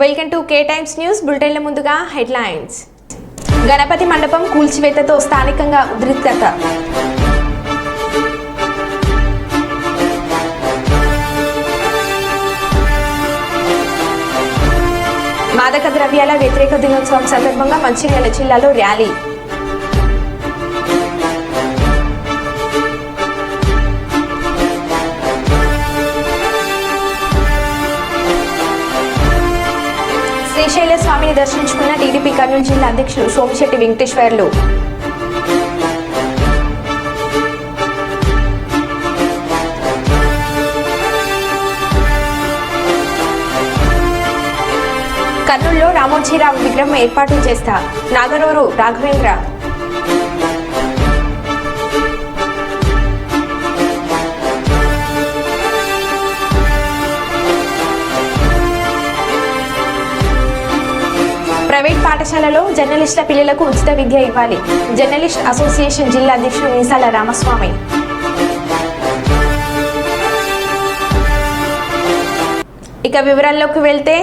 Welcome to K Times news బులెటిన్ల ముందుగా headlines. Ganapati మండపం కూల్చివేతతో స్థానికంగా ఉద్రిక్తత. మాదక ద్రవ్యాల వ్యతిరేక దినోత్సవం సందర్భంగా మంచిర్యాల జిల్లాలో ర్యాలీ. శ్రీశైల స్వామిని దర్శించుకున్న టీడీపీ కర్నూలు జిల్లా అధ్యక్షులు సోమిశెట్టి వెంకటేశ్వర్లు. కర్నూలులో రామోజీరావు విగ్రహం ఏర్పాటు చేస్తా నాగరూరు రాఘవేంద్ర. ప్రైవేట్ పాఠశాలలో జర్నలిస్టుల పిల్లలకు ఉచిత విద్య ఇవ్వాలి. జర్నలిస్ట్ అసోసియేషన్ జిల్లా అధ్యక్షుడు మీసాల రామస్వామి. ఇక వివరాల్లోకి వెళ్తే,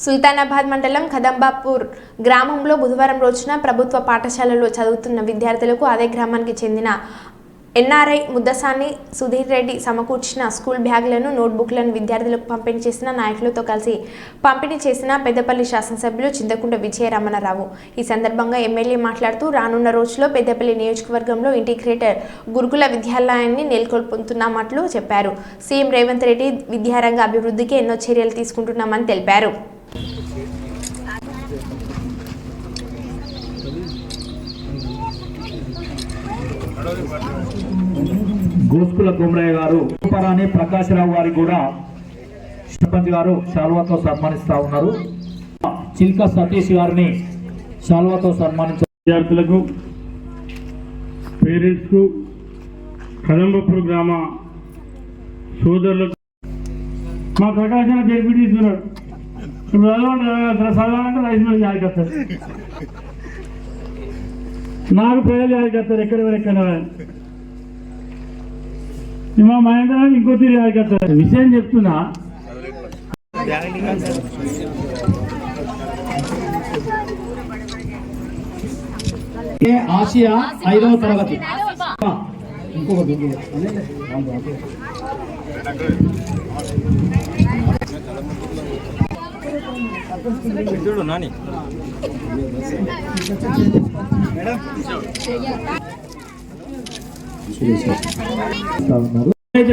సుల్తానాబాద్ మండలం కదంబాపూర్ గ్రామంలో బుధవారం రోజున ప్రభుత్వ పాఠశాలలో చదువుతున్న విద్యార్థులకు అదే గ్రామానికి చెందిన ఎన్ఆర్ఐ ముద్దసాని సుధీర్ రెడ్డి సమకూర్చిన స్కూల్ బ్యాగులను, నోట్బుక్లను విద్యార్థులకు పంపిణీ చేసిన నాయకులతో కలిసి పంపిణీ చేసిన పెద్దపల్లి శాసనసభ్యులు చింతకుంట విజయరమణరావు. ఈ సందర్భంగా ఎమ్మెల్యే మాట్లాడుతూ, రానున్న రోజుల్లో పెద్దపల్లి నియోజకవర్గంలో ఇంటిగ్రేటెడ్ గురుకుల విద్యాలయాన్ని నెలకొల్పుతున్నామట్లు చెప్పారు. సీఎం రేవంత్ రెడ్డి విద్యారంగ అభివృద్ధికి ఎన్నో చర్యలు తీసుకుంటున్నామని తెలిపారు. గోస్కుల కుమరయ్య గారు, పరాని ప్రకాశరావు గారికి కూడా సర్పంచ్ గారు శాల్వాతో సన్మానిస్తా ఉన్నారు. చిల్క సతీష్ గారిని శాల్వాతో సన్మానించారు. విద్యార్థులకు, పేరెంట్స్కు, కదంబపూర్ గ్రామ సోదరులకు, మా ప్రకాశం జడ్పీ తీసుకున్నాడు. ఇప్పుడు చదవాలంటే రైస్ మిల్ జాయికొస్తారు, నాకు ప్రజలు జాయికొస్తారు. ఎక్కడ మా మహేంద్ర ఇంకో తీరు జాయికొస్తారు. విషయం చెప్తున్నా, ఆసియా 5వ తరగతి ఇంకొకటి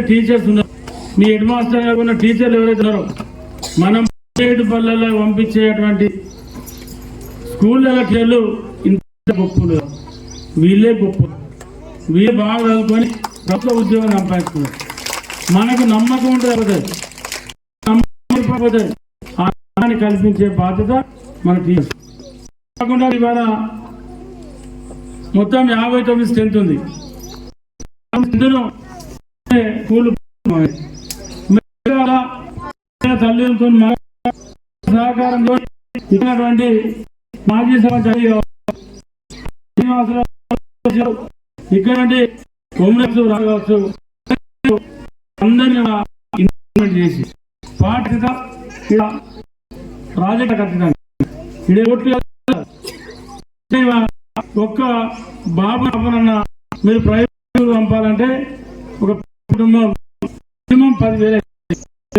టీచర్స్ ఉన్నారు, మీ హెడ్ మాస్టర్ గారు ఉన్న టీచర్లు ఎవరైతే ఉన్నారో, మనం పల్లెల్లో పంపించేటువంటి స్కూళ్ళకి వెళ్ళు ఇంత గొప్పలు, వీళ్ళే గొప్ప, వీళ్ళు బాగా చదువుకొని ప్రభుత్వ ఉద్యోగం సంపాదిస్తున్నారు. మనకు నమ్మకం ఉంటుంది, నమ్మకం కల్పించే బాధ్యత మన టీచర్స్. కాకుండా ఇవాళ మొత్తం 59 స్ట్రెంత్ ఉంది. తల్లిదంతో సహకారంతో ఇచ్చినటువంటి మాజీ సభ్యులు ఇక్కడ హోంలెస్ రావచ్చు, అందరినీ ఇంప్లిమెంట్ చేసి పాఠిత ప్రాజెక్ట్ కట్టడానికి ఒక్క బాబు అవ్వనన్నా మీరు ప్రైవేట్ పంపాలంటే ఒక కుటుంబం మినిమం 10,000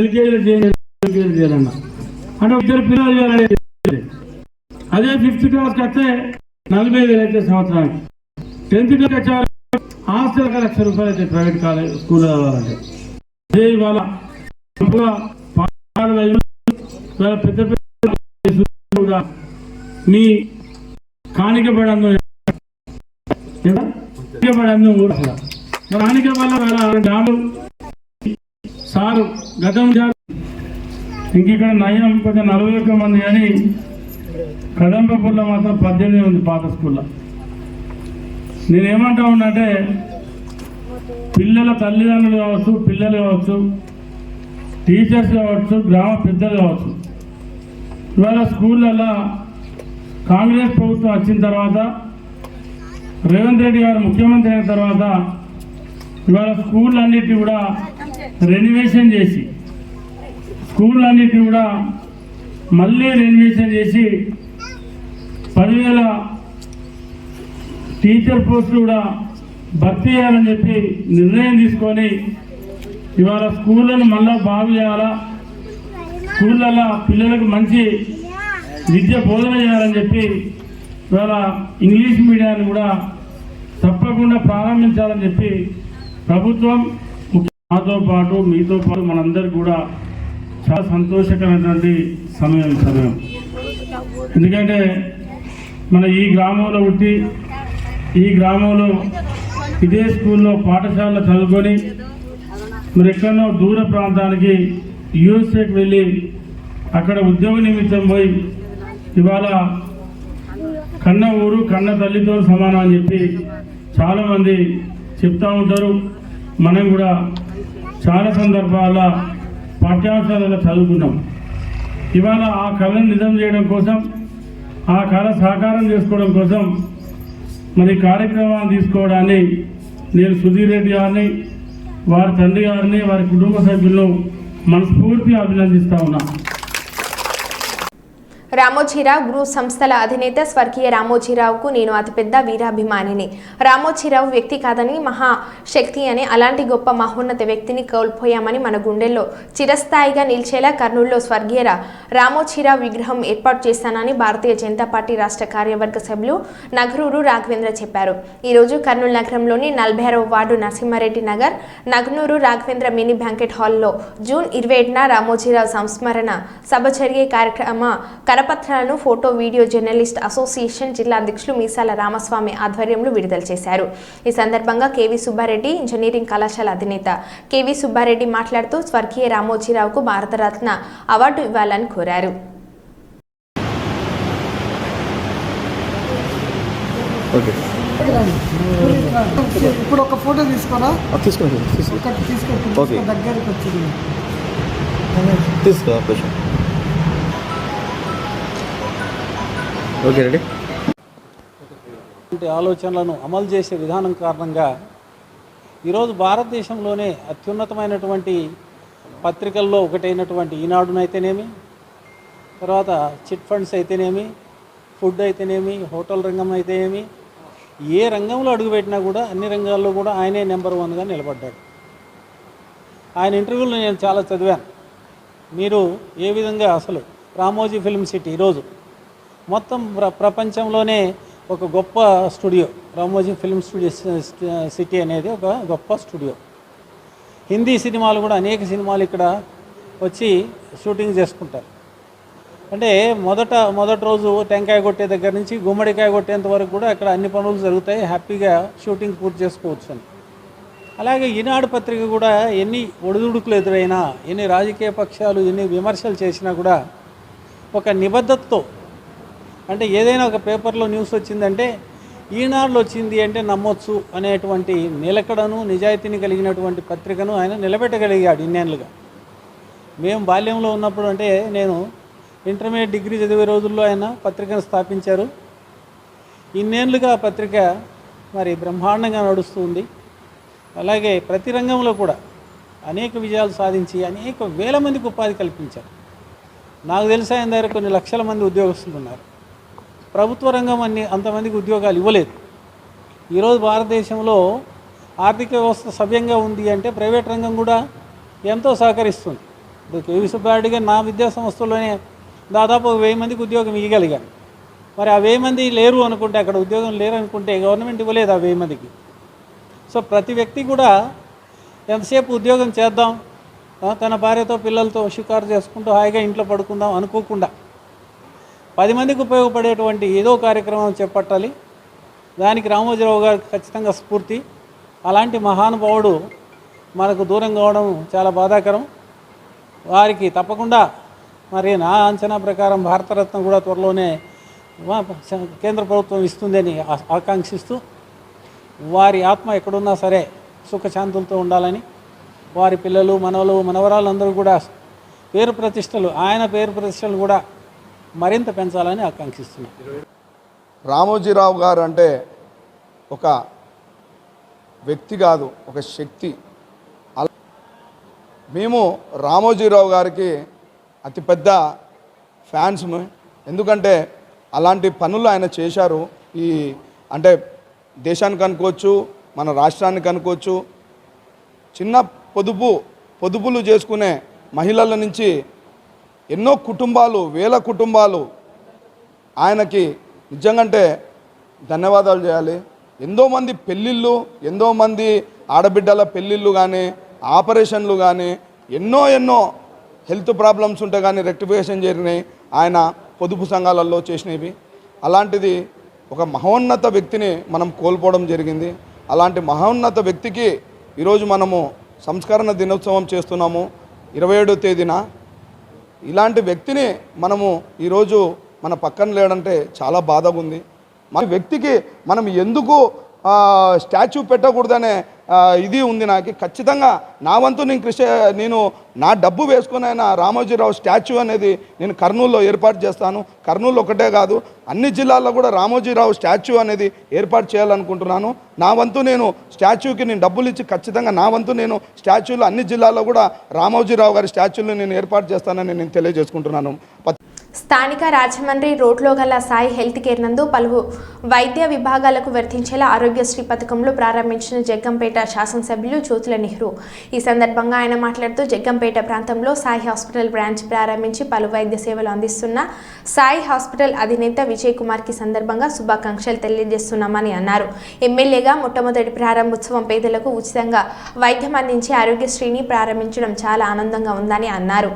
ఎల్కేజీలు చేయాలన్నా, అంటే 2 పిల్లలు చేయాలంటే, అదే 5th క్లాస్కి వస్తే 45,000 అయితే సంవత్సరానికి. 10th క్లాస్ వచ్చేవారు హాస్టల్ ఒక ₹1,00,000 అయితే ప్రైవేట్ కాలేజ్ స్కూల్ రావాలంటే. అదే ఇవాళ పెద్ద పెద్ద మీ కానికపడంలో కానిక వల్ల డాలు సారు గతం ఇంక ఇక్కడ నయం కొంచెం 41 మంది, కానీ కదంబపూర్లో మాత్రం 18 ఉంది పాత స్కూల్లో. నేనేమంటా ఉన్నంటే, పిల్లల తల్లిదండ్రులు కావచ్చు, పిల్లలు కావచ్చు, టీచర్స్ కావచ్చు, గ్రామ పెద్దలు కావచ్చు, ఇవాళ స్కూళ్ళల్లో కాంగ్రెస్ ప్రభుత్వం వచ్చిన తర్వాత, రేవంత్ రెడ్డి గారు ముఖ్యమంత్రి అయిన తర్వాత ఇవాళ స్కూళ్ళన్నిటిని కూడా రెనోవేషన్ చేసి, స్కూళ్ళన్నిటిని కూడా మళ్ళీ రెన్యువేషన్ చేసి 10,000 టీచర్ పోస్టులు కూడా భర్తీ చేయాలని చెప్పి నిర్ణయం తీసుకొని ఇవాళ స్కూళ్ళను మళ్ళా బాగు చేయాలా, స్కూళ్ళల్లో పిల్లలకు మంచి విద్య బోధన చేయాలని చెప్పి ఇవాళ ఇంగ్లీష్ మీడియాన్ని కూడా తప్పకుండా ప్రారంభించాలని చెప్పి ప్రభుత్వం మాతో పాటు మీతో పాటు మనందరికీ కూడా చాలా సంతోషకరమైనటువంటి సమయం. ఎందుకంటే మన ఈ గ్రామంలో పుట్టి ఈ గ్రామంలో ఇదే స్కూల్లో పాఠశాలలో చదువుకొని మరి ఎక్కడో దూర ప్రాంతానికి యూఎస్ఏకి వెళ్ళి అక్కడ ఉద్యోగ నిమిత్తం పోయి ఇవాళ కన్న ఊరు కన్న తల్లితో సమానం అని చెప్పి చాలామంది చెప్తూ ఉంటారు. మనం కూడా చాలా సందర్భాల్లో పాఠ్యాంశాలలో చదువుకున్నాం. ఇవాళ ఆ కళను నిజం చేయడం కోసం, ఆ కళ సాకారం చేసుకోవడం కోసం మరి కార్యక్రమాన్ని తీసుకోవడాన్ని నేను సుధీర్ రెడ్డి గారిని, వారి తండ్రి గారిని, వారి కుటుంబ సభ్యులను మనస్ఫూర్తిగా అభినందిస్తా ఉన్నా. రామోజీరావు గ్రూప్ సంస్థల అధినేత స్వర్గీయ రామోజీరావుకు నేను అతిపెద్ద వీరాభిమానిని. రామోజీరావు వ్యక్తి కాదని మహాశక్తి అని, అలాంటి గొప్ప మహోన్నత వ్యక్తిని కోల్పోయామని మన గుండెల్లో చిరస్థాయిగా నిలిచేలా కర్నూలులో స్వర్గీయ రామోజీరావు విగ్రహం ఏర్పాటు చేస్తానని భారతీయ జనతా పార్టీ రాష్ట్ర కార్యవర్గ సభ్యులు నగనూరు రాఘవేంద్ర చెప్పారు. ఈరోజు కర్నూలు నగరంలోని 46వ ward Narasimha Reddy Nagar Naganur Raghavendra mini banquet హాల్లో జూన్ 27న రామోజీరావు సంస్మరణ సభ జరిగే కార్యక్రమ కరపత్రాలను ఫోటో వీడియో జర్నలిస్ట్ అసోసియేషన్ జిల్లా అధ్యక్షులు మీసాల రామస్వామి ఆధ్వర్యంలో విడుదల చేశారు. ఈ సందర్భంగా కేవీ సుబ్బారెడ్డి ఇంజనీరింగ్ కళాశాల అధినేత కేవీ సుబ్బారెడ్డి మాట్లాడుతూ స్వర్గీయ రామోజీరావుకు భారతరత్న అవార్డు ఇవ్వాలని కోరారు. ఇప్పుడు ఒక ఫోటో తీసుకోరా, దగ్గరికి వచ్చింది తీసుకో. Okay ready. ఆలోచనలను అమలు చేసే విధానం కారణంగా ఈరోజు భారతదేశంలోనే అత్యున్నతమైనటువంటి పత్రికల్లో ఒకటైనటువంటి ఈనాడునైతేనేమి, తర్వాత చిట్ ఫండ్స్ అయితేనేమి, ఫుడ్ అయితేనేమి, హోటల్ రంగం అయితేనేమి, ఏ రంగంలో అడుగుపెట్టినా కూడా అన్ని రంగాల్లో కూడా ఆయనే నెంబర్ 1గా నిలబడ్డాడు. ఆయన ఇంటర్వ్యూలో నేను చాలా చదివాను. మీరు ఏ విధంగా అసలు రామోజీ ఫిల్మ్ సిటీ ఈరోజు మొత్తం ప్రపంచంలోనే ఒక గొప్ప స్టూడియో, రామోజీ ఫిల్మ్ సిటీ అనేది ఒక గొప్ప స్టూడియో. హిందీ సినిమాలు కూడా అనేక సినిమాలు ఇక్కడ వచ్చి షూటింగ్ చేసుకుంటారు. అంటే మొదటి రోజు టెంకాయ కొట్టే దగ్గర నుంచి గుమ్మడికాయ కొట్టేంత వరకు కూడా అక్కడ అన్ని పనులు జరుగుతాయి, హ్యాపీగా షూటింగ్ పూర్తి చేసుకోవచ్చు అని. అలాగే ఈనాడు పత్రిక కూడా ఎన్ని ఒడిదుడుకులు ఎదురైనా, ఎన్ని రాజకీయ పక్షాలు ఎన్ని విమర్శలు చేసినా కూడా ఒక నిబద్ధతతో, అంటే ఏదైనా ఒక పేపర్లో న్యూస్ వచ్చిందంటే ఈనాడులో వచ్చింది అంటే నమ్మొచ్చు అనేటువంటి నిలకడను నిజాయితీని కలిగినటువంటి పత్రికను ఆయన నిలబెట్టగలిగాడు ఇన్నేళ్ళుగా. మేము బాల్యంలో ఉన్నప్పుడు, అంటే నేను ఇంటర్మీడియట్ డిగ్రీ చదివే రోజుల్లో ఆయన పత్రికను స్థాపించారు. ఇన్నేళ్ళుగా ఆ పత్రిక మరి బ్రహ్మాండంగా నడుస్తుంది. అలాగే ప్రతి రంగంలో కూడా అనేక విజయాలు సాధించి అనేక వేల మందికి ఉపాధి కల్పించారు. నాకు తెలిసి ఆయన దగ్గర కొన్ని లక్షల మంది ఉద్యోగస్తులు ఉన్నారు. ప్రభుత్వ రంగం అంతమందికి ఉద్యోగాలు ఇవ్వలేదు. ఈరోజు భారతదేశంలో ఆర్థిక వ్యవస్థ సవ్యంగా ఉంది అంటే ప్రైవేట్ రంగం కూడా ఎంతో సహకరిస్తుంది. ఇప్పుడు కేవీ సుబ్బారెడ్డి గారు నా విద్యా సంస్థలోనే దాదాపు 1000 మందికి ఉద్యోగం ఇవ్వగలిగాను. మరి ఆ 1000 మంది లేరు అనుకుంటే, అక్కడ ఉద్యోగం లేరు అనుకుంటే గవర్నమెంట్ ఇవ్వలేదు ఆ 1000 మందికి. సో ప్రతి వ్యక్తి కూడా ఎంతసేపు ఉద్యోగం చేద్దాం, తన భార్యతో పిల్లలతో షికారు చేసుకుంటూ హాయిగా ఇంట్లో పడుకుందాం అనుకోకుండా 10 మందికి ఉపయోగపడేటువంటి ఏదో కార్యక్రమం చేపట్టాలి. దానికి రామోజీరావు గారు ఖచ్చితంగా స్ఫూర్తి. అలాంటి మహానుభావుడు మనకు దూరం కావడం చాలా బాధాకరం. వారికి తప్పకుండా మరి నా అంచనా ప్రకారం భారతరత్న కూడా త్వరలోనే కేంద్ర ప్రభుత్వం ఇస్తుందని ఆకాంక్షిస్తూ, వారి ఆత్మ ఎక్కడున్నా సరే సుఖశాంతులతో ఉండాలని, వారి పిల్లలు మనవలు మనవరాలందరూ కూడా ఆయన పేరు ప్రతిష్టలు కూడా మరింత పెంచాలని ఆకాంక్షిస్తున్నారు. రామోజీరావు గారు అంటే ఒక వ్యక్తి కాదు, ఒక శక్తి. మేము రామోజీరావు గారికి అతిపెద్ద ఫ్యాన్స్. ఎందుకంటే అలాంటి పనులు ఆయన చేశారు. ఈ అంటే దేశానికి అనుకోవచ్చు, మన రాష్ట్రానికి అనుకోవచ్చు. చిన్న పొదుపులు చేసుకునే మహిళల నుంచి ఎన్నో కుటుంబాలు, వేల కుటుంబాలు ఆయనకి నిజంగా ధన్యవాదాలు చేయాలి. ఎంతోమంది పెళ్ళిళ్ళు, ఎంతోమంది ఆడబిడ్డల పెళ్ళిళ్ళు కానీ, ఆపరేషన్లు కానీ, ఎన్నో హెల్త్ ప్రాబ్లమ్స్ ఉంటే కానీ రెక్టిఫికేషన్ జరిగినాయి ఆయన పొదుపు సంఘాలలో చేసినవి. అలాంటిది ఒక మహోన్నత వ్యక్తిని మనం కోల్పోవడం జరిగింది. అలాంటి మహోన్నత వ్యక్తికి ఈరోజు మనము సంస్కరణ దినోత్సవం చేస్తున్నాము 27వ తేదీన. ఇలాంటి వ్యక్తిని మనము ఈరోజు మన పక్కన లేడంటే చాలా బాధగా ఉంది. మన వ్యక్తికి మనం ఎందుకు స్టాచ్యూ పెట్టకూడదనే ఇది ఉంది నాకు. ఖచ్చితంగా నా వంతు నేను నా డబ్బు వేసుకుని ఆయన రామోజీరావు స్టాచ్యూ అనేది నేను కర్నూలులో ఏర్పాటు చేస్తాను. కర్నూలు ఒకటే కాదు, అన్ని జిల్లాల్లో కూడా రామోజీరావు స్టాచ్యూ అనేది ఏర్పాటు చేయాలనుకుంటున్నాను. నా వంతు నేను స్టాచ్యూకి నేను డబ్బులు ఇచ్చి ఖచ్చితంగా నా వంతు నేను స్టాచ్యూలు అన్ని జిల్లాల్లో కూడా రామోజీరావు గారి స్టాచ్యూలు నేను ఏర్పాటు చేస్తానని నేను తెలియజేసుకుంటున్నాను. స్థానిక రాజమండ్రి రోడ్లో గల సాయి హెల్త్ కేర్ నందు పలు వైద్య విభాగాలకు వర్తించేలా ఆరోగ్యశ్రీ పథకంలో ప్రారంభించిన జగ్గంపేట శాసనసభ్యులు జ్యోతుల నెహ్రూ. ఈ సందర్భంగా ఆయన మాట్లాడుతూ జగ్గంపేట ప్రాంతంలో సాయి హాస్పిటల్ బ్రాంచ్ ప్రారంభించి పలు వైద్య సేవలు అందిస్తున్న సాయి హాస్పిటల్ అధినేత విజయ్ కుమార్కి సందర్భంగా శుభాకాంక్షలు తెలియజేస్తున్నామని అన్నారు. ఎమ్మెల్యేగా మొట్టమొదటి ప్రారంభోత్సవం పేదలకు ఉచితంగా వైద్యం అందించే ఆరోగ్యశ్రీని ప్రారంభించడం చాలా ఆనందంగా ఉందని అన్నారు.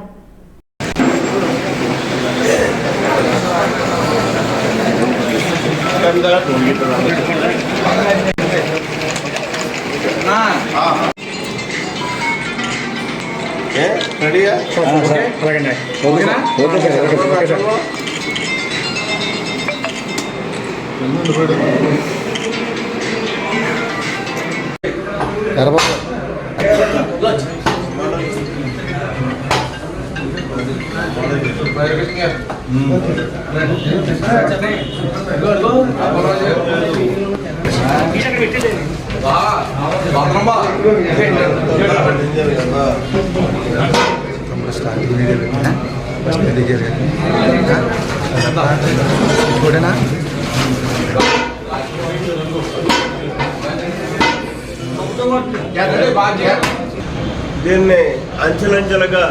దీన్ని అంచెలంచెలుగా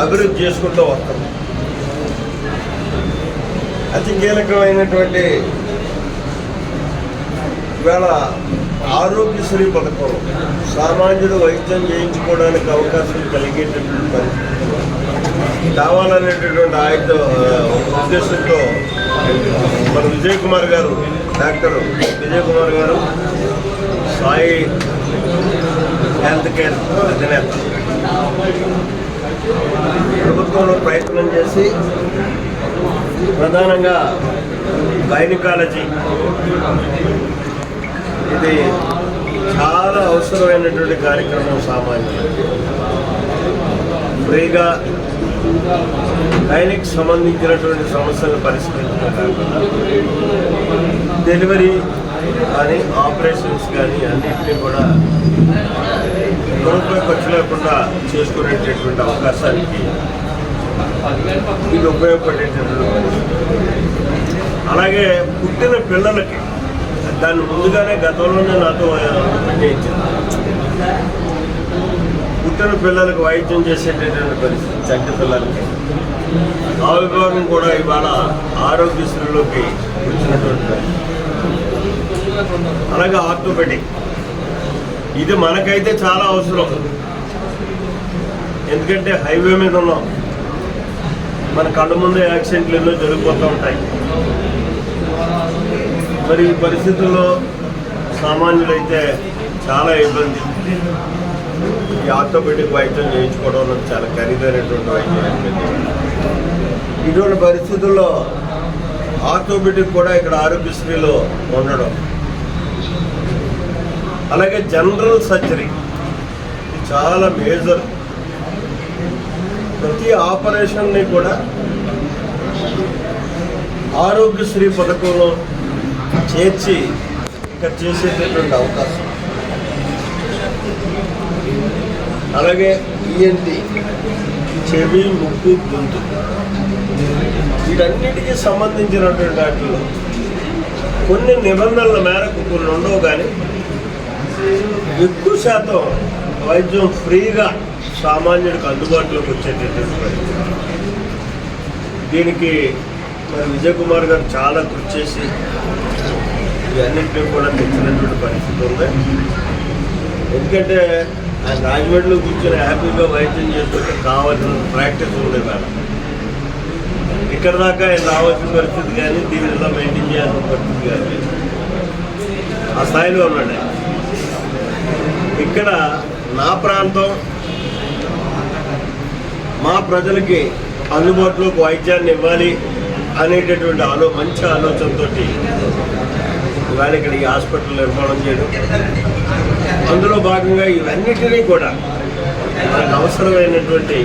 అభివృద్ధి చేసుకుంటూ వస్తాం. అతి కీలకమైనటువంటి ఇవాళ ఆరోగ్యశ్రీ పథకం సామాన్యుడు వైద్యం చేయించుకోవడానికి అవకాశం కలిగేటటువంటి పరిస్థితి కావాలనేటటువంటి ఆయన ఉద్దేశంతో మన విజయ్ కుమార్ గారు, డాక్టర్ విజయ్ కుమార్ గారు సాయి హెల్త్ కేర్ అధినేత ప్రభుత్వంలో ప్రయత్నం చేసి ప్రధానంగా గైనకాలజీ ఇది చాలా అవసరమైనటువంటి కార్యక్రమం. సామాన్యులు ఫ్రీగా గైనిక్ సంబంధించినటువంటి సమస్యలను పరిష్కరించడం కాకుండా డెలివరీ కానీ ఆపరేషన్స్ కానీ అన్నింటినీ కూడా రూపాయి ఖర్చు లేకుండా చేసుకునేటటువంటి అవకాశానికి ఇది ఉపయోగపడేటటువంటి అలాగే పుట్టిన పిల్లలకి దాన్ని ముందుగానే గతంలోనే నాతో చేయించింది. పుట్టిన పిల్లలకు వైద్యం చేసేటటువంటి పరిస్థితి చంటి పిల్లలకి ఆ విభాగం కూడా ఇవాళ ఆరోగ్యశ్రీలోకి వచ్చినటువంటి పరిస్థితి. అలాగే ఆర్థోపెడిక్ ఇది మనకైతే చాలా అవసరం. ఎందుకంటే హైవే మీద ఉన్నాం, మన కళ్ళ ముందే యాక్సిడెంట్లు ఎన్నో జరిగిపోతూ ఉంటాయి. మరి ఈ పరిస్థితుల్లో సామాన్యులైతే చాలా ఇబ్బంది. ఈ ఆర్థోపెడిక్ వైద్యం చేయించుకోవడం అన్నది చాలా ఖరీదైనటువంటి వైద్యం. ఇటువంటి పరిస్థితుల్లో ఆర్థోపెడిక్ కూడా ఇక్కడ ఆరోగ్యశ్రీలో ఉండడం, అలాగే జనరల్ సర్జరీ చాలా మేజర్. ప్రతి ఆపరేషన్ని కూడా ఆరోగ్యశ్రీ పథకంలో చేర్చి ఇక్కడ చేసేటటువంటి అవకాశం. అలాగే ఈఎన్టీ చెవి, ముక్కు, గొంతు వీటన్నిటికీ సంబంధించినటువంటి వాటిలో కొన్ని నిబంధనల మేరకు కొన్ని ఉండవు, కానీ ఎక్కువ శాతం వైద్యం ఫ్రీగా సామాన్యుడికి అందుబాటులోకి వచ్చేటటువంటి పరిస్థితి. దీనికి మరి విజయ్ కుమార్ గారు చాలా కృషి చేసి ఇవన్నింటినీ కూడా తెచ్చినటువంటి పరిస్థితి ఉంది. ఎందుకంటే ఆయన రాజమండ్రిలో కూర్చొని హ్యాపీగా వైద్యం చేసుకుంటే కావాల్సిన ప్రాక్టీస్ ఉంది మేడం. ఇక్కడ దాకా ఆయన రావాల్సిన పరిస్థితి కానీ దీనిలో మెయింటైన్ చేయాల్సిన పరిస్థితి కానీ ఆ స్థాయిలో ఉన్నాడు. ఇక్కడ నా ప్రాంతం మా ప్రజలకి అందుబాటులోకి వైద్యాన్ని ఇవ్వాలి అనేటటువంటి మంచి ఆలోచనతో ఇవాళ ఇక్కడ ఈ హాస్పిటల్ నిర్మాణం చేయడం, అందులో భాగంగా ఇవన్నిటినీ కూడా మనకు అవసరమైనటువంటి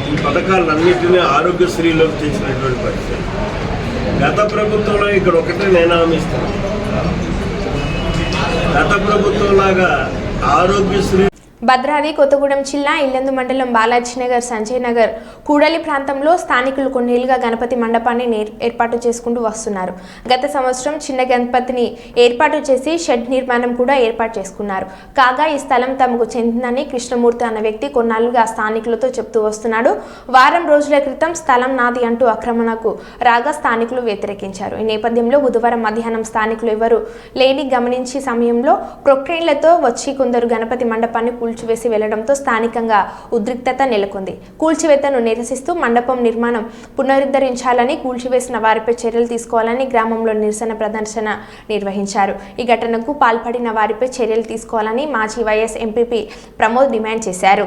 ఈ పథకాలన్నింటినీ ఆరోగ్యశ్రీలోకి చేసినటువంటి పరిస్థితి. గత ప్రభుత్వంలో ఇక్కడ ఒకటే నేను హామీస్తాను, గత ప్రభుత్వంలాగా ఆరోగ్యశ్రీ భద్రాద్రి కొత్తగూడెం జిల్లా ఇల్లందు మండలం బాలాజీనగర్, సంజయ్ నగర్, కూడలి ప్రాంతంలో స్థానికులు కొన్నేళ్లుగా గణపతి మండపాన్ని ఏర్పాటు చేసుకుంటూ వస్తున్నారు. గత సంవత్సరం చిన్న గణపతిని ఏర్పాటు చేసి షెడ్ నిర్మాణం కూడా ఏర్పాటు చేసుకున్నారు. కాగా ఈ స్థలం తమకు చెందిందని కృష్ణమూర్తి అన్న వ్యక్తి కొన్నాళ్లుగా స్థానికులతో చెప్తూ వస్తున్నాడు. వారం రోజుల క్రితం స్థలం నాది అంటూ ఆక్రమణకు రాగా స్థానికులు వ్యతిరేకించారు. ఈ నేపథ్యంలో బుధవారం మధ్యాహ్నం స్థానికులు ఎవరు లేని గమనించే సమయంలో ప్రొక్రెయిన్లతో వచ్చి కొందరు గణపతి మండపాన్ని కూల్చివేసి వెళ్లడంతో స్థానికంగా ఉద్రిక్తత నెలకొంది. కూల్చివేతను నిరసిస్తూ మండపం నిర్మాణం పునరుద్ధరించాలని, కూల్చివేసిన వారిపై చర్యలు తీసుకోవాలని గ్రామంలో నిరసన ప్రదర్శన నిర్వహించారు. ఈ ఘటనకు పాల్పడిన వారిపై చర్యలు తీసుకోవాలని మాజీ వైఎస్ ఎంపీపీ ప్రమోద్ డిమాండ్ చేశారు.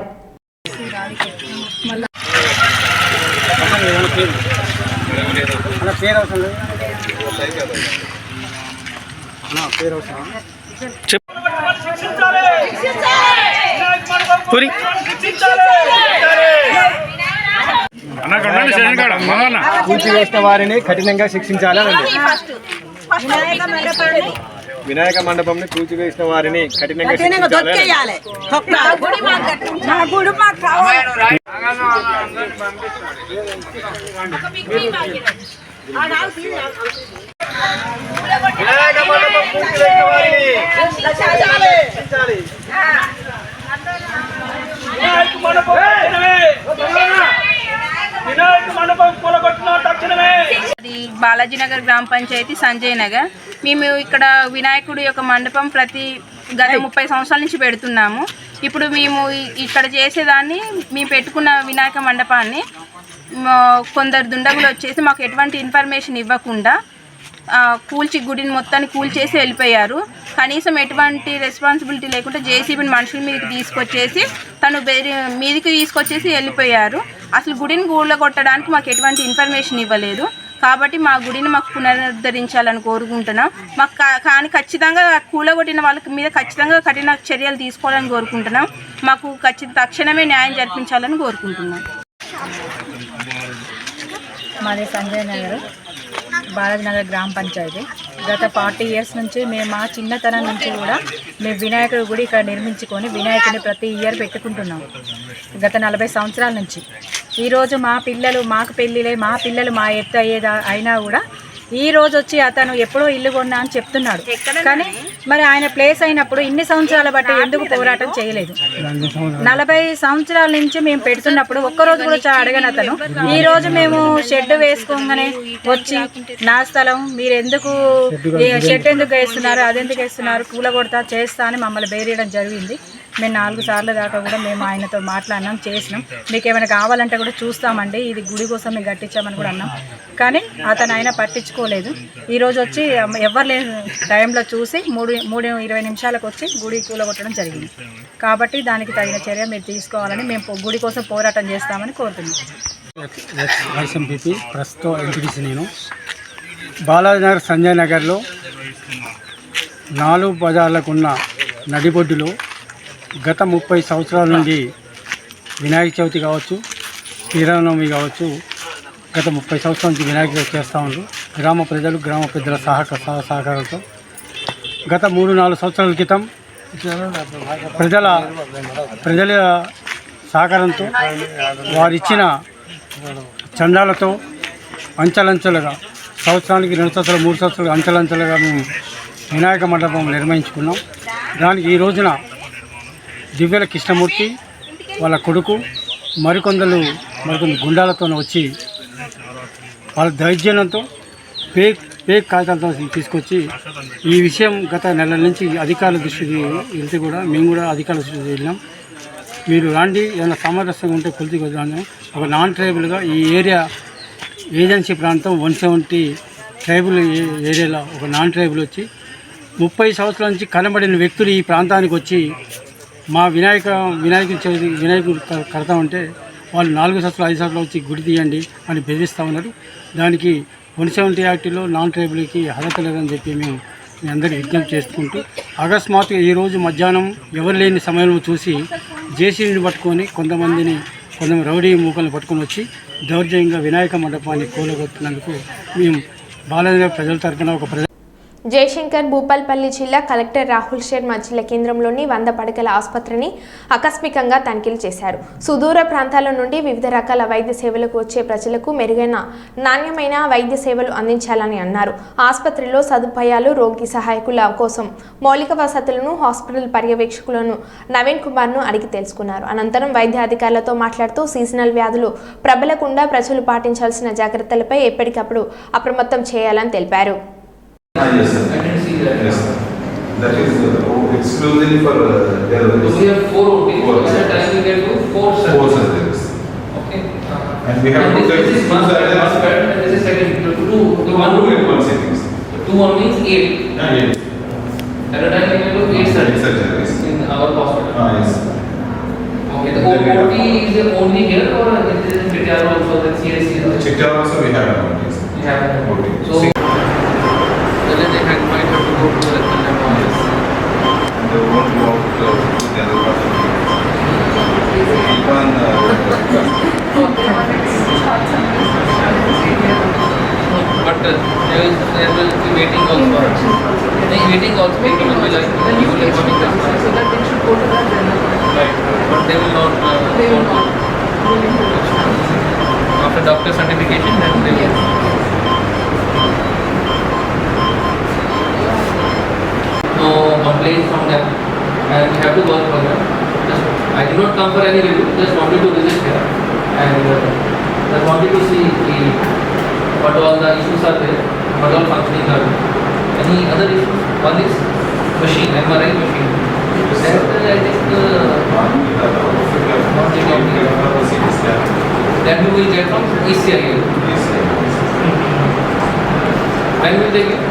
కూల్చివేసిన వారిని కఠినంగా శిక్షించాలని వినాయక మండపంని కూల్చివేసిన వారిని కఠినంగా శిక్షించాలి. వినాయక మండపం కూల్చివేసిన వారిని అది బాలాజీనగర్ గ్రామ పంచాయతీ సంజయ్ నగర్. మేము ఇక్కడ వినాయకుడి యొక్క మండపం గత 30 సంవత్సరాల నుంచి పెడుతున్నాము. ఇప్పుడు మేము ఇక్కడ చేసేదాన్ని మేము పెట్టుకున్న వినాయక మండపాన్ని కొందరు దుండగులు వచ్చేసి మాకు ఎటువంటి ఇన్ఫర్మేషన్ ఇవ్వకుండా గుడిని మొత్తాన్ని కూల్చేసి వెళ్ళిపోయారు. కనీసం ఎటువంటి రెస్పాన్సిబిలిటీ లేకుండా జేసీబీని మనుషుల మీదకి తీసుకొచ్చేసి మీదికి తీసుకొచ్చేసి వెళ్ళిపోయారు. అసలు గుడిని కూలగొట్టడానికి మాకు ఎటువంటి ఇన్ఫర్మేషన్ ఇవ్వలేదు. కాబట్టి మా గుడిని మాకు పునరుద్ధరించాలని కోరుకుంటున్నాం. మాకు కానీ ఖచ్చితంగా కూలగొట్టిన వాళ్ళ మీద ఖచ్చితంగా కఠిన చర్యలు తీసుకోవాలని కోరుకుంటున్నాం. మాకు తక్షణమే న్యాయం జరిపించాలని కోరుకుంటున్నాం. మాది సంజయ్ నగర్, బాలాజీనగర్ గ్రామ పంచాయతీ. గత 40 years నుంచి మేము మా చిన్నతనం నుంచి కూడా మేము వినాయకుడి గుడి ఇక్కడ నిర్మించుకొని వినాయకుడిని ప్రతి ఇయర్ పెట్టుకుంటున్నాం. గత 40 సంవత్సరాల నుంచి. ఈరోజు మాకు పెళ్ళిలే, మా పిల్లలు మా ఎత్తు అయినా కూడా ఈ రోజు వచ్చి అతను ఎప్పుడో ఇల్లు కొన్నా అని చెప్తున్నాడు. కానీ మరి ఆయన ప్లేస్ అయినప్పుడు ఇన్ని సంవత్సరాల బట్టి ఎందుకు పోరాటం చేయలేదు? 40 సంవత్సరాల నుంచి మేము పెడుతున్నప్పుడు ఒక్కరోజు కూడా అడగని అతను ఈ రోజు మేము షెడ్ వేసుకోగానే వచ్చి నా స్థలం మీరు ఎందుకు షెడ్ ఎందుకు వేస్తున్నారు, అదెందుకు వేస్తున్నారు, కూలగొడతా చేస్తా అని మమ్మల్ని బేరేయడం జరిగింది. మేము 4 సార్లు దాకా కూడా మేము ఆయనతో మాట్లాడినాం, చేసినాం. మీకు ఏమైనా కావాలంటే కూడా చూస్తామండి, ఇది గుడి కోసం మేము కట్టించామని కూడా అన్నాం. కానీ అతను ఆయన పట్టించుకోలేదు. ఈరోజు వచ్చి ఎవరు లేని టైంలో చూసి 3:20 నిమిషాలకు వచ్చి గుడి కూలగొట్టడం జరిగింది. కాబట్టి దానికి తగిన చర్య మీరు తీసుకోవాలని మేము గుడి కోసం పోరాటం చేస్తామని కోరుతున్నాం. వైఎస్ఎంపీ ప్రస్తుతం ఎంపీటీసీ నేను. బాలాజీనగర్ సంజయ్ నగర్లో 4 బజార్లకున్న నడిబొడ్డులో గత 30 సంవత్సరాల నుండి వినాయక చవితి కావచ్చు, శ్రీరామనవమి కావచ్చు, గత 30 సంవత్సరాల నుంచి వినాయక చవితి చేస్తూ ఉన్నారు. గ్రామ ప్రజలు, గ్రామ పెద్దల సహకారంతో గత 3-4 సంవత్సరాల క్రితం ప్రజల సహకారంతో వారిచ్చిన చందాలతో అంచెలంచెలుగా సంవత్సరానికి 2 సంవత్సరాలు 3 సంవత్సరాలు అంచెలంచెలుగా మేము వినాయక మండపం నిర్మించుకున్నాం. దానికి ఈ రోజున దివ్యల కృష్ణమూర్తి వాళ్ళ కొడుకు మరికొందరు గుండాలతో వచ్చి వాళ్ళ దౌర్జన్యంతో పేక్ కాగితాలతో తీసుకొచ్చి ఈ విషయం గత నెల నుంచి అధికారుల దృష్టికి వెళ్తే కూడా మేము కూడా అధికారుల దృష్టికి వెళ్ళాం. మీరు రాండి, ఏదైనా సామరస్యంగా ఉంటే కొలిసి వద్దాను. ఒక నాన్ ట్రైబుల్గా ఈ ఏరియా ఏజెన్సీ ప్రాంతం 170 ట్రైబుల్ ఏరియాలో ఒక నాన్ ట్రైబుల్ వచ్చి 30 సంవత్సరాల నుంచి కనబడిన వ్యక్తులు ఈ ప్రాంతానికి వచ్చి మా వినాయకుడు కడతామంటే వాళ్ళు 4 సంవత్సరాలు 5 సంవత్సరాలు వచ్చి గుడి తీయండి అని బెదిరిస్తూ ఉన్నారు. దానికి 170 యాక్ట్లో నాన్ ట్రైబుల్కి అర్హత లేదని చెప్పి మేము మీ అందరికీ విజ్ఞప్తి చేసుకుంటూ అకస్మాత్తుగా ఈరోజు మధ్యాహ్నం ఎవరు లేని సమయంలో చూసి జేసీబీని పట్టుకొని కొంతమంది రౌడీ మూకలను పట్టుకొని వచ్చి దౌర్జన్యంగా వినాయక మండపాన్ని కూలగొట్టినందుకు మేము బాలాజీ ప్రజల తరఫున ఒక జయశంకర్ భూపాల్పల్లి జిల్లా కలెక్టర్ రాహుల్ శర్మ జిల్లా కేంద్రంలోని 100 పడకల ఆసుపత్రిని ఆకస్మికంగా తనిఖీలు చేశారు. సుదూర ప్రాంతాల నుండి వివిధ రకాల వైద్య సేవలకు వచ్చే ప్రజలకు మెరుగైన నాణ్యమైన వైద్య సేవలు అందించాలని అన్నారు. ఆసుపత్రిలో సదుపాయాలు, రోగి సహాయకుల కోసం మౌలిక వసతులను, హాస్పిటల్ పర్యవేక్షకులను నవీన్ కుమార్ను అడిగి తెలుసుకున్నారు. అనంతరం వైద్య అధికారులతో మాట్లాడుతూ సీజనల్ వ్యాధులు ప్రబలకుండా ప్రజలు పాటించాల్సిన జాగ్రత్తలపై ఎప్పటికప్పుడు అప్రమత్తం చేయాలని తెలిపారు. Yes, sir. I can see that. Yes, sir. That is exclusive for their. So we have 4 OPs. At a time we can do 4 surgeries. 4 surgeries. Okay. And we have to take this one bed and this is second. Two one sittings. 2 1 means 8. Yeah, 8. At a time we can do 8 surgeries in our hospital. Yes. Okay. The OP is only here or it is in Chittagong also? The CSC. Chittagong also we have an OP. We have an OP. So. They might have to go to the Yes. And they won't go out to the other part of the but there will be waiting also. Waiting also people will be like, you will be coming this time. So that they should go to the general. Right. But they will not. After doctor certification, then they will. No complaints from them and we have to work for them. I did not come for any review, just wanted to visit here and just wanted to see what all the issues are there, what all functioning are there. Any other issues? One is machine, MRI machine. That I think that you will get from ECIL. When will they get?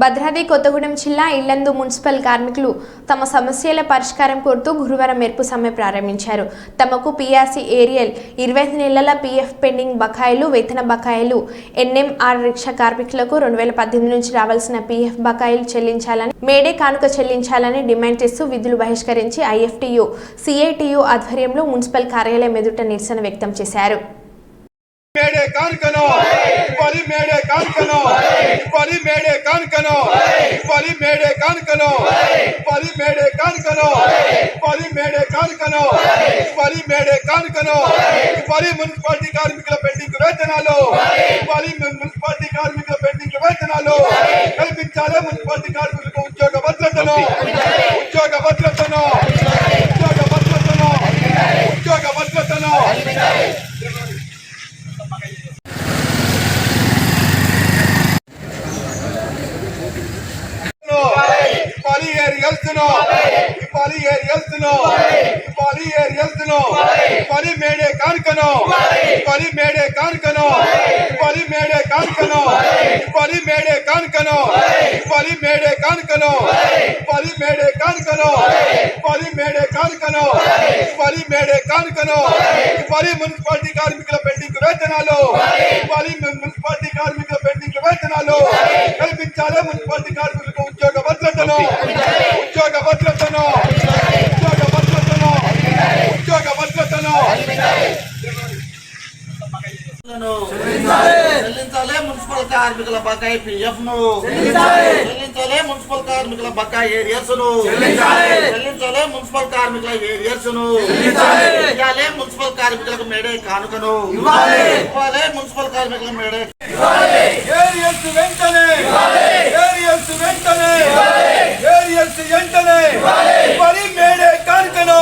Bhadradri Kothagudem జిల్లా Yellandu municipal కార్మికులు తమ సమస్యల పరిష్కారం కోరుతూ గురువారం మెరుపు సమ్మె ప్రారంభించారు. తమకు పీఆర్సీ ఏరియల్ 25 నెలల పీఎఫ్ పెండింగ్ బకాయిలు, వేతన బకాయిలు, ఎన్ఎంఆర్ రిక్షా కార్మికులకు 2018 నుంచి రావాల్సిన పీఎఫ్ బకాయిలు చెల్లించాలని, మేడే కానుక చెల్లించాలని డిమాండ్ చేస్తూ విధులు బహిష్కరించి ఐఎఫ్టీయూ, సిఐటియు ఆధ్వర్యంలో మున్సిపల్ కార్యాలయం ఎదుట నిరసన వ్యక్తం చేశారు. మేడే కానుకను ఇవ్వాలి, మేడే కానుకను ఇవ్వాలి, మేడే కానుకను ఇవ్వాలి, మేడే కానుకను ఇవ్వాలి, మేడే కానుకను ఇవ్వాలి, మేడే కానుకను ఇవ్వాలి, మేడే కానుకను ఇవ్వాలి, మున్సిపాలిటీ కార్మికుల పెండింగ్ వేతనాలు ఇవ్వాలి, మున్సిపాలిటీ కార్మికుల పెండింగ్ వేతనాలు కల్పించాలి, మున్సిపాలిటీ కార్మికులకు ఉద్యోగ భద్రతను ఉద్యోగ భద్రతను ఉద్యోగ భద్రతను ఉద్యోగ భద్రతను మేడే కానుకను ఇవ్వాలి, మేడే కానుకను ఇవ్వాలి, మేడే కానుకను ఇవ్వాలి, మేడే కానుకను ఇవ్వాలి, మేడే కానుకను ఇవ్వాలి, మేడే కానుకను ఇవ్వాలి, మేడే కానుకను ఇవ్వాలి, మేడే కానుకను ఇవ్వాలి, మున్సిపాలిటీ కార్మికుల పెండింగ్ వేతనాలు ఇవ్వాలి, మున్సిపాలిటీ కార్మికుల పెండింగ్ వేతనాలు కల్పించాలి, మున్సిపాలిటీ కార్మికులకు ఉద్యోగ భద్రతను ఉద్యోగ భద్రతను ఉద్యోగ భద్రతను ఉద్యోగ భద్రతను చెల్లించాలి, మున్సిపల్ కార్మికుల బకాయి పిఎఫ్ ను చెల్లించాలి, మున్సిపల్ మున్సిపల్ కార్మికుల బకాయి ఏరియర్స్ను చెల్లించాలి. మున్సిపల్ కార్మికుల ఏరియర్స్ను ఇవ్వాలి. మున్సిపల్ కార్మికులకు మేడే కానుకను ఇవ్వాలి. మున్సిపల్ కార్మికులకు మేడే ఏరియర్స్ వెంటనే మరి మేడే కానుకను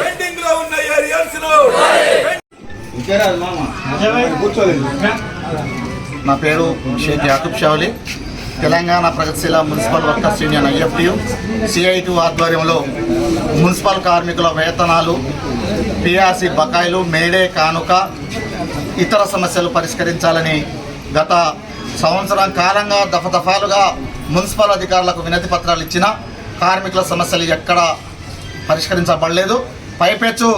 పెండింగ్ లో ఉన్న ఏరియర్స్ నా పేరు షేక్ యాకూబ్ షావలి. తెలంగాణ ప్రగతిశీల municipal workers union IFTU CIT ఆధ్వర్యంలో మున్సిపల్ కార్మికుల వేతనాలు, PRC బకాయిలు, మేడే కానుక, ఇతర సమస్యలు పరిష్కరించాలని గత సంవత్సరం కాలంగా దఫాలుగా మున్సిపల్ అధికారులకు వినతి పత్రాలు ఇచ్చినా కార్మికుల సమస్యలు ఎక్కడా పరిష్కరించబడలేదు. పైపెచ్చు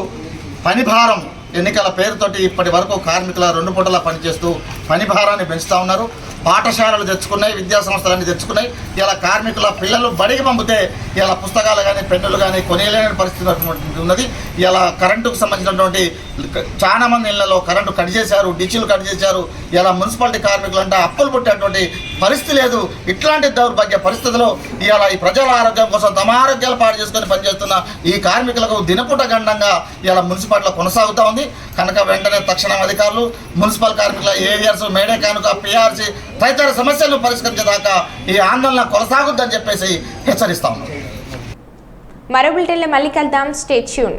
పని భారం ఎన్నికల పేరుతోటి ఇప్పటి వరకు కార్మికుల 2 పూటలా పనిచేస్తూ పని భారాన్ని పెంచుతూ ఉన్నారు. పాఠశాలలు తెచ్చుకున్నాయి, విద్యా సంస్థలన్నీ తెచ్చుకున్నాయి. ఇలా కార్మికుల పిల్లలు బడికి పంపితే ఇలా పుస్తకాలు కానీ పెన్నులు కానీ కొనేలేని పరిస్థితి ఉన్నది. ఇలా కరెంటుకు సంబంధించినటువంటి చాలా మంది ఇళ్లలో కరెంటు కట్ చేశారు, డిచ్లు కట్ చేశారు. ఇలా మున్సిపాలిటీ కార్మికులు అంటే అప్పులు పుట్టేటువంటి పరిస్థితి లేదు. ఇట్లాంటి దౌర్భాగ్య పరిస్థితుల్లో ఇలా ఈ ప్రజల ఆరోగ్యం కోసం తమ ఆరోగ్యాలు పాడు చేసుకొని పనిచేస్తున్న ఈ కార్మికులకు దినపూట గండంగా ఇలా మున్సిపాలిటీలో కొనసాగుతూ ఉంది. కనుక వెంటనే తక్షణం అధికారులు మున్సిపల్ కార్మికుల ఏరియర్స్, మేడే కానుక, PRC తదితర సమస్యలను పరిష్కరించేదాకా ఈ ఆందోళన కొనసాగుద్దని చెప్పేసి హెచ్చరిస్తా ఉన్నాం. మరో బులెటిన్లో మళ్ళీ కలుద్దాం. Stay tune.